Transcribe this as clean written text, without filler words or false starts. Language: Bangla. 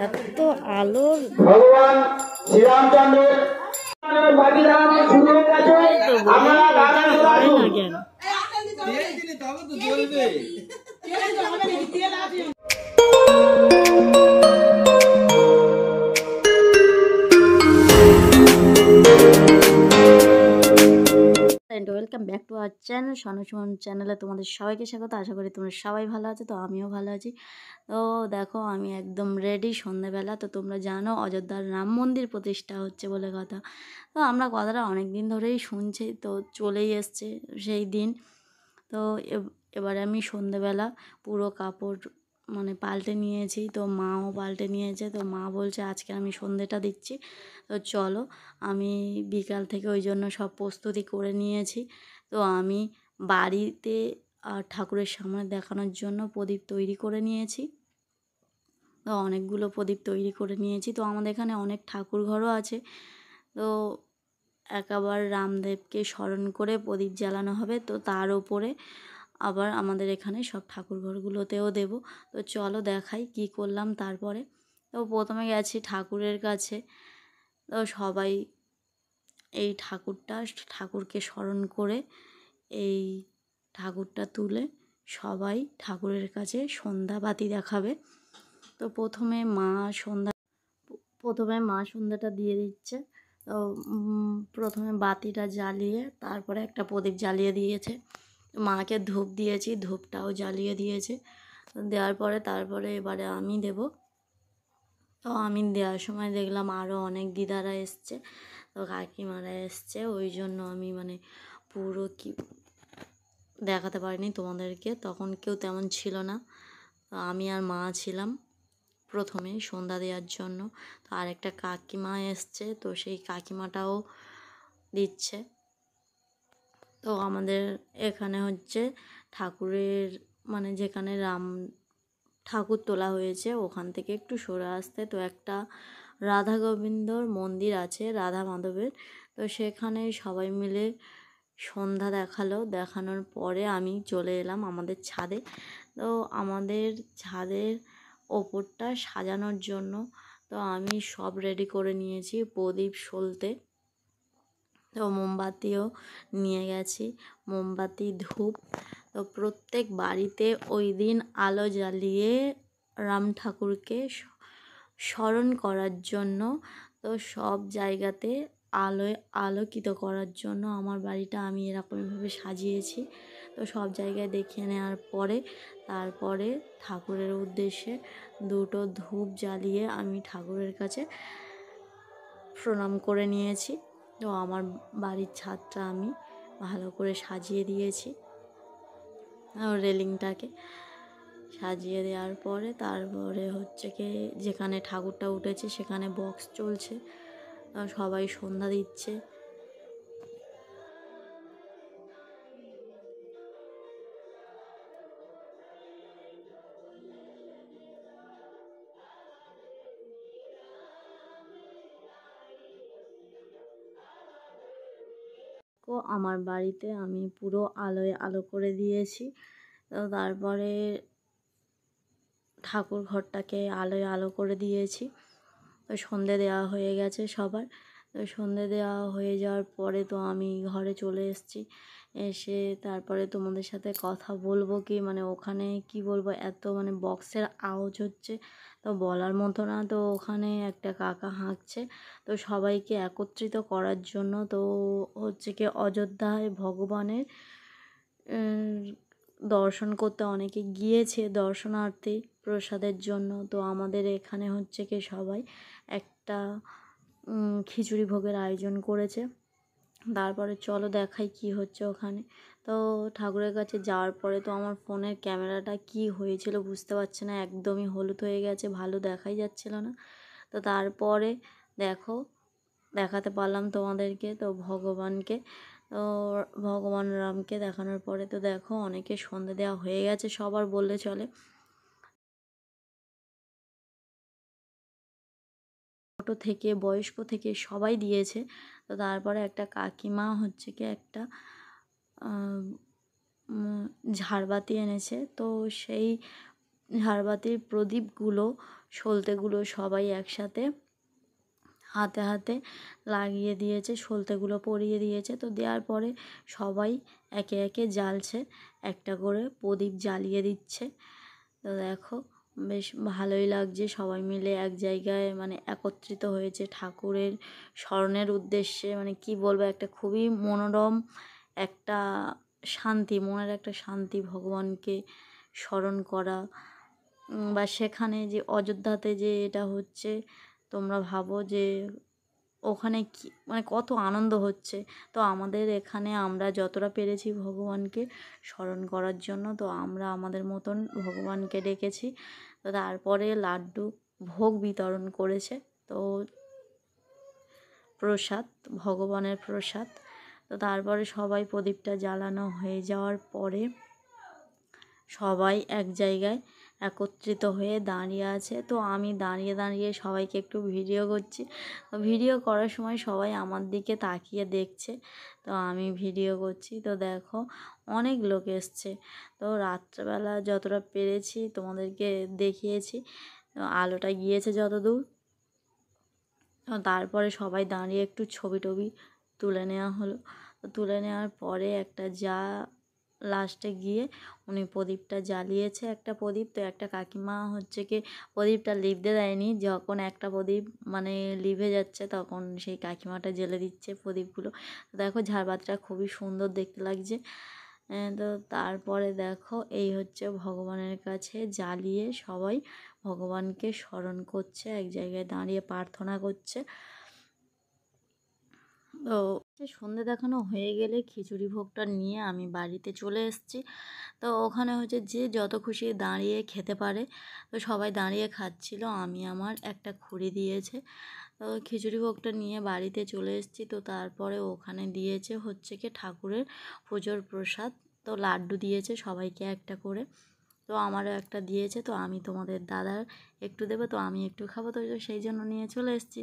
এত আলো ভগবান শ্রীরামচন্দ্রের শুরু হয়ে গেছে। আপনারা গান লাগেন welcome back to our channel Sonu Suman চ্যানেলে তোমাদের সবাইকে স্বাগত। আশা করি তোমরা সবাই ভালো আছো, তো আমিও ভালো আছি। তো দেখো আমি একদম রেডি সন্ধ্যেবেলা। তো তোমরা জানো অযোধ্যার রাম মন্দির প্রতিষ্ঠা হচ্ছে বলে কথা। তো আমরা কথাটা অনেক দিন ধরেই শুনছি, তো চলেই এসছে সেই দিন। তো এবারে আমি সন্ধ্যেবেলা পুরো কাপড় মানে পাল্টে নিয়েছি, তো মাও পাল্টে নিয়েছে। তো মা বলছে আজকে আমি সন্ধ্যেটা দিচ্ছি, তো চলো। আমি বিকাল থেকে ওই জন্য সব প্রস্তুতি করে নিয়েছি। তো আমি বাড়িতে ঠাকুরের সামনে দেখানোর জন্য প্রদীপ তৈরি করে নিয়েছি। তো অনেকগুলো প্রদীপ তৈরি করে নিয়েছি। তো আমাদের এখানে অনেক ঠাকুর ঘরও আছে, তো একবার রামদেবকে স্মরণ করে প্রদীপ জ্বালানো হবে। তো তার ওপরে আবার আমাদের এখানে সব ঠাকুর ঘরগুলোতেও দেব। তো চলো দেখাই কি করলাম। তারপরে তো প্রথমে গেছি ঠাকুরের কাছে। তো সবাই এই ঠাকুরকে স্মরণ করে এই ঠাকুরটা তুলে সবাই ঠাকুরের কাছে সন্ধ্যাবাতি দেখাবে। তো প্রথমে মা সন্ধ্যাটা দিয়ে দিচ্ছে। তো প্রথমে বাতিটা জ্বালিয়ে তারপরে একটা প্রদীপ জ্বালিয়ে দিয়েছে। মাকে ধূপ দিয়েছি, ধূপটাও জ্বালিয়ে দিয়েছে। দেওয়ার পরে তারপরে এবারে আমি দেব। তো আমি দেওয়ার সময় দেখলাম আরও অনেক দিদারা এসছে, তো কাকিমারা এসছে। ওই জন্য আমি মানে পুরো কি দেখাতে পারিনি তোমাদেরকে, তখন কেউ তেমন ছিল না। তো আমি আর মা ছিলাম প্রথমে সন্ধ্যা দেওয়ার জন্য। তো আরেকটা কাকিমা এসছে, তো সেই কাকিমাটাও দিচ্ছে। তো আমাদের এখানে হচ্ছে ঠাকুরের মানে যেখানে রাম ঠাকুর তোলা হয়েছে ওখান থেকে একটু সরে আসতে তো একটা রাধা গোবিন্দর মন্দির আছে, রাধা মাধবের। তো সেখানে সবাই মিলে সন্ধ্যা দেখানোর পরে আমি চলে এলাম আমাদের ছাদে। তো আমাদের ছাদের ওপরটা সাজানোর জন্য তো আমি সব রেডি করে নিয়েছি, প্রদীপ সলতে। তো মোমবাতিও নিয়ে গেছি, মোমবাতি ধূপ। তো প্রত্যেক বাড়িতে ওই দিন আলো জ্বালিয়ে রাম ঠাকুরকে স্মরণ করার জন্য, তো সব জায়গাতে আলোয় আলোকিত করার জন্য আমার বাড়িটা আমি এরকমভাবে সাজিয়েছি। তো সব জায়গায় দেখিয়ে নেওয়ার পরে তারপরে ঠাকুরের উদ্দেশ্যে দুটো ধূপ জ্বালিয়ে আমি ঠাকুরের কাছে প্রণাম করে নিয়েছি। তো আমার বাড়ির ছাদটা আমি ভালো করে সাজিয়ে দিয়েছি, রেলিংটাকে সাজিয়ে দেওয়ার পরে তারপরে হচ্ছে কি যেখানে ঠাকুরটা উঠেছে সেখানে বক্স চলছে, সবাই সন্ধ্যা দিচ্ছে। আমার বাড়িতে আমি পুরো আলোয় আলো করে দিয়েছি। তো তারপরে ঠাকুর ঘরটাকে আলোয় আলো করে দিয়েছি। তো সন্ধে দেওয়া হয়ে গেছে সবার। তো সন্ধে দেওয়া হয়ে যাওয়ার পরে তো আমি ঘরে চলে এসেছি। এসে তারপরে তোমাদের সাথে কথা বলবো কি মানে ওখানে কি বলবো, এত মানে বক্সের আওয়াজ হচ্ছে তো বলার মতো না। তো ওখানে একটা কাকা হাঁকছে, তো সবাইকে একত্রিত করার জন্য। তো হচ্ছে কি অযোধ্যায় ভগবানের দর্শন করতে অনেকে গিয়েছে দর্শনার্থী প্রসাদের জন্য। তো আমাদের এখানে হচ্ছে কি সবাই একটা খিচুড়ি ভোগের আয়োজন করেছে। তারপরে চলো দেখাই কি হচ্ছে ওখানে। তো ঠাকুরের কাছে যাওয়ার পরে তো আমার ফোনের ক্যামেরাটা কি হয়েছিল বুঝতে পারছি না, একদমই হলুদ হয়ে গেছে, ভালো দেখাই যাচ্ছিল না। তো তারপরে দেখাতে পারলাম তোমাদেরকে তো ভগবানকে। তো ভগবান রামকে দেখানোর পরে তো দেখো অনেকে সন্ধে দেওয়া হয়ে গেছে সবার বললে চলে। ছোটো থেকে বয়স্ক থেকে সবাই দিয়েছে। তো তারপরে একটা কাকিমা হচ্ছে কি একটা ঝাড়বাতি এনেছে, তো সেই ঝাড়বাতির প্রদীপগুলো সলতেগুলো সবাই একসাথে হাতে হাতে লাগিয়ে দিয়েছে, সলতেগুলো পরিয়ে দিয়েছে। তো দেওয়ার পরে সবাই একে একে জ্বালছে, একটা করে প্রদীপ জ্বালিয়ে দিচ্ছে। তো দেখো বেশ ভালোই লাগছে, সবাই মিলে এক জায়গায় মানে একত্রিত হয়েছে ঠাকুরের স্মরণের উদ্দেশ্যে। মানে কি বলবো, একটা খুবই মনোরম একটা শান্তি, মনের একটা শান্তি, ভগবানকে স্মরণ করা। বা সেখানে যে অযোধ্যাতে যে এটা হচ্ছে, তোমরা ভাবো যে ওখানে কি মানে কত আনন্দ হচ্ছে। তো আমাদের এখানে আমরা যতটা পেরেছি ভগবানকে স্মরণ করার জন্য, তো আমরা আমাদের মতন ভগবানকে ডেকেছি। তো তারপরে লাড্ডু ভোগ বিতরণ করেছে, তো প্রসাদ, ভগবানের প্রসাদ। তো তারপরে সবাই প্রদীপটা জ্বালানো হয়ে যাওয়ার পরে সবাই এক জায়গায় একত্রিত হয়ে দাঁড়িয়ে আছে। তো আমি দাঁড়িয়ে দাঁড়িয়ে সবাইকে একটু ভিডিও করছি। তো ভিডিও করার সময় সবাই আমার দিকে তাকিয়ে দেখছে, তো আমি ভিডিও করছি। তো দেখো অনেক লোক এসছে। তো রাত্রেবেলা যতটা পেরেছি তোমাদেরকে দেখিয়েছি, আলোটা গিয়েছে যত দূর। তারপরে সবাই দাঁড়িয়ে একটু ছবি টবি তুলে নেওয়া হলো। তো তুলে নেওয়ার পরে একটা যা লাস্টে গিয়ে উনি প্রদীপটা জ্বালিয়েছে, একটা প্রদীপ। তো একটা কাকিমা হচ্ছে কি প্রদীপটা লিভতে দেয়নি, যখন একটা প্রদীপ মানে লিভে যাচ্ছে তখন সেই কাকিমাটা জ্বেলে দিচ্ছে প্রদীপগুলো। তো দেখো ঝাড়বাতিটা খুবই সুন্দর দেখতে লাগছে। তো তারপরে দেখো এই হচ্ছে ভগবানের কাছে জ্বালিয়ে সবাই ভগবানকে স্মরণ করছে, এক জায়গায় দাঁড়িয়ে প্রার্থনা করছে। তো সন্ধে দেখানো হয়ে গেলে খিচুড়ি ভোগটা নিয়ে আমি বাড়িতে চলে এসেছি। তো ওখানে হচ্ছে যে যত খুশি দাঁড়িয়ে খেতে পারে, তো সবাই দাঁড়িয়ে খাচ্ছিল। আমি আমার একটা খুঁড়ি দিয়েছে, তো খিচুড়ি ভোগটা নিয়ে বাড়িতে চলে এসেছি। তো তারপরে ওখানে দিয়েছে হচ্ছে কি ঠাকুরের পুজোর প্রসাদ, তো লাড্ডু দিয়েছে সবাইকে একটা করে। তো আমারও একটা দিয়েছে, তো আমি তোমাদের দাদার একটু দেবো, তো আমি একটু খাবো, তো সেই জন্য নিয়ে চলে এসেছি।